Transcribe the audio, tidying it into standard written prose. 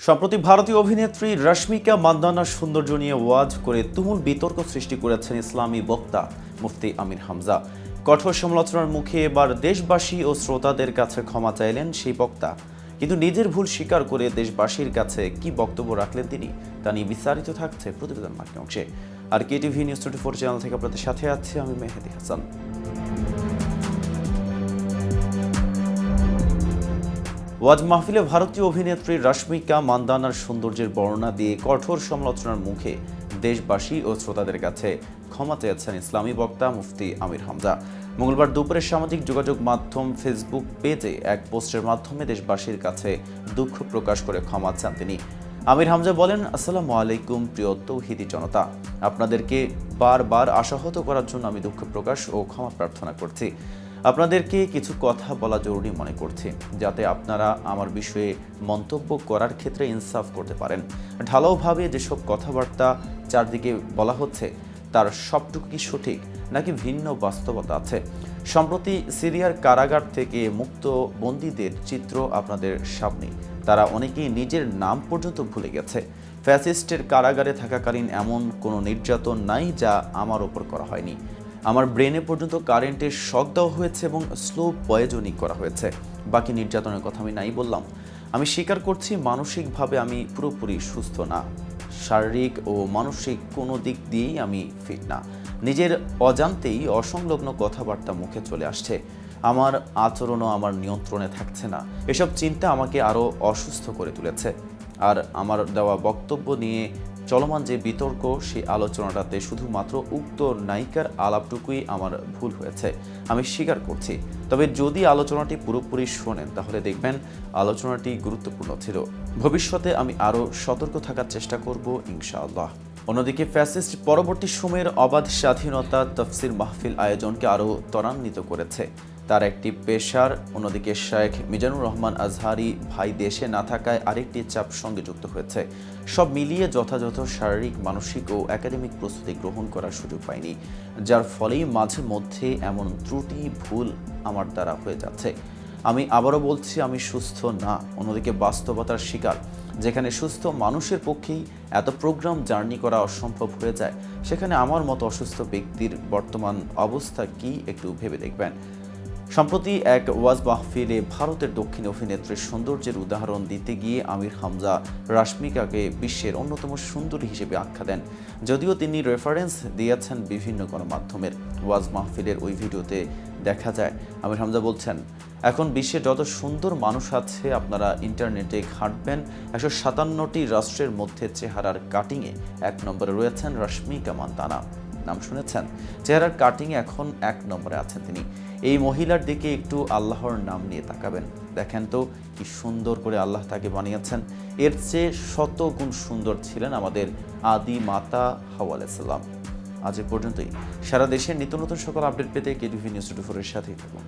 সম্প্রতি ভারতীয় অভিনেত্রী রশ্মিকা মান্দানার সৌন্দর্য নিয়ে ওয়াজ করে তুমুল বিতর্ক সৃষ্টি করেছেন ইসলামী বক্তা মুফতি আমির হামজা। কঠোর সমালোচনার মুখে এবার দেশবাসী ও শ্রোতাদের কাছে ক্ষমা চাইলেন সেই বক্তা। কিন্তু নিজের ভুল স্বীকার করে দেশবাসীর কাছে কি বক্তব্য রাখলেন তিনি, তা নিয়ে বিস্তারিত থাকছে প্রতিবেদন মার্কিন অংশে। আর কেটিভি নিউজ 24 চ্যানেল থেকে আপনাদের সাথে আছি আমি মেহেদি হাসান। ওয়াজ মাহফিলে ভারতীয় অভিনেত্রী রশ্মিকা মান্দানার সৌন্দর্যের বর্ণনা দিয়ে কঠোর সমালোচনার মুখে দেশবাসী ও শ্রোতাদের কাছে ক্ষমা চেয়েছেন ইসলামী বক্তা মুফতি আমির হামজা। মঙ্গলবার দুপুরে সামাজিক যোগাযোগ মাধ্যম ফেসবুক পেজে এক পোস্টের মাধ্যমে দেশবাসীর কাছে দুঃখ প্রকাশ করে ক্ষমা চান তিনি। আমির হামজা বলেন, আসসালামু আলাইকুম প্রিয় তৌহিদি জনতা, আপনাদেরকে বারবার আশাহত করার জন্য আমি দুঃখ প্রকাশ ও ক্ষমা প্রার্থনা করছি। আপনাদেরকে কিছু কথা বলা জরুরি মনে করছি, যাতে আপনারা আমার বিষয়ে মন্তব্য করার ক্ষেত্রে ইনসাফ করতে পারেন। ঢালাওভাবে যেসব কথাবার্তা চারদিকে বলা হচ্ছে তার সবটুকু কি সঠিক নাকি ভিন্ন বাস্তবতা আছে? সম্প্রতি সিরিয়ার কারাগার থেকে মুক্ত বন্দীদের চিত্র আপনাদের সামনে। তারা অনেকেই নিজের নাম পর্যন্ত ভুলে গেছে। ফ্যাসিস্টের কারাগারে থাকাকালীন এমন কোনো নির্যাতন নাই যা আমার ওপর করা হয়নি। আমার ব্রেনে পর্যন্ত কারেন্টের শক দেওয়া হয়েছে এবং স্লো পয়জনিং করা হয়েছে। বাকি নির্যাতনের কথা আমি নাই বললাম। আমি স্বীকার করছি মানসিকভাবে আমি পুরোপুরি সুস্থ না। শারীরিক ও মানসিক কোনো দিক দিয়েই আমি ফিট না। নিজের অজান্তেই অসংলগ্ন কথাবার্তা মুখে চলে আসছে। আমার আচরণও আমার নিয়ন্ত্রণে থাকছে না। এসব চিন্তা আমাকে আরও অসুস্থ করে তুলেছে। আর আমার দেওয়া বক্তব্য নিয়ে চলমান যে বিতর্ক, সেই আলোচনাটাতে শুধুমাত্র উক্ত নায়িকার আলাপটুকুই আমার ভুল হয়েছে, আমি স্বীকার করছি। তবে যদি আলোচনাটি পুরোপুরি শোনেন তাহলে দেখবেন আলোচনাটি গুরুত্বপূর্ণ ছিল। ভবিষ্যতে আমি আরও সতর্ক থাকার চেষ্টা করব ইনশাআল্লাহ। অন্যদিকে ফ্যাসিস্ট পরবর্তী সময়ের অবাধ স্বাধীনতা তাফসির মাহফিল আয়োজনকে আরও ত্বরান্বিত করেছে তার একটি পেশার। অন্যদিকে শেখ মিজানুর রহমান আজহারি ভাই দেশে না থাকায় আরেকটি চাপ সঙ্গে যুক্ত হয়েছে। সব মিলিয়ে যথাযথ শারীরিক, মানসিক ও একাডেমিক প্রস্তুতি গ্রহণ করার সুযোগ পাইনি, যার ফলেই মাঝে মধ্যে এমন ত্রুটি ভুল আমার দ্বারা হয়ে যাচ্ছে। আমি আবারও বলছি, আমি সুস্থ না। অন্যদিকে বাস্তবতার শিকার, যেখানে সুস্থ মানুষের পক্ষেই এত প্রোগ্রাম জার্নি করা অসম্ভব হয়ে যায়, সেখানে আমার মতো অসুস্থ ব্যক্তির বর্তমান অবস্থা কি একটু ভেবে দেখবেন। সম্প্রতি এক ওয়াজ মাহফিলে ভারতের দক্ষিণ অভিনেত্রীর সৌন্দর্যের উদাহরণ দিতে গিয়ে আমির হামজা রশ্মিকাকে বিশ্বের অন্যতম সুন্দরী হিসেবে আখ্যা দেন। যদিও তিনি রেফারেন্স দিয়েছেন বিভিন্ন গণমাধ্যমের। ওয়াজ মাহফিলের ওই ভিডিওতে দেখা যায় আমির হামজা বলছেন, এখন বিশ্বে যত সুন্দর মানুষ আছে আপনারা ইন্টারনেটে ঘাঁটবেন, 157টি রাষ্ট্রের মধ্যে চেহারার কাটিংয়ে 1 নম্বরে রয়েছেন রশ্মিকা মান্দানা। নাম শুনেছেন? চেহারার কাটিংয়ে এখন 1 নম্বরে আছেন তিনি। এই মহিলার দিকে একটু আল্লাহর নাম নিয়ে তাকাবেন, দেখেন তো কি সুন্দর করে আল্লাহ তাকে বানিয়েছেন। এর চেয়ে শত গুণ সুন্দর ছিলেন আমাদের আদি মাতা হাওয়া আলাইহিস সালাম। আজ এ পর্যন্তই। সারা দেশের নিত্য নতুন সকল আপডেট পেতে কেটিভি নিউজ 24 এর সাথেই থাকুন।